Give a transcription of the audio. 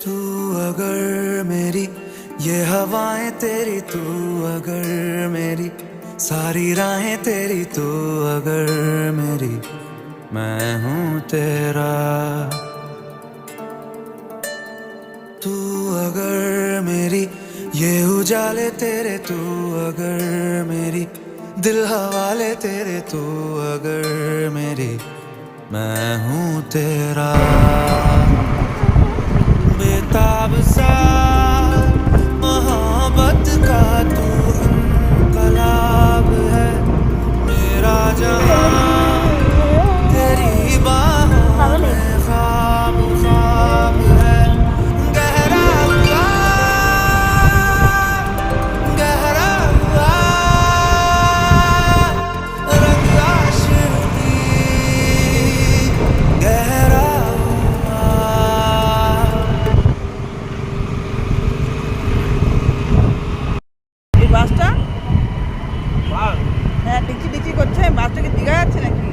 तू अगर मेरी ये हवाएं तेरी, तू अगर मेरी सारी राहें तेरी, तू अगर मेरी मैं हूँ तेरा। तू अगर मेरी ये उजाले तेरे, तू अगर मेरी दिल हवाले तेरे, तू अगर मेरी मैं हूँ तेरा। बेताब सा मोहब्बत का तू इनकलाब है, मेरा जहां तेरी बाहों में ख्वाब ख्वाब है। गहरा हुआ, गहरा हुआ रंग आशिकी, गहरा हुआ। এই বাসটা হ্যাঁ ডিচি ডিচি করছে, বাসটা কি দীঘা যাচ্ছে নাকি?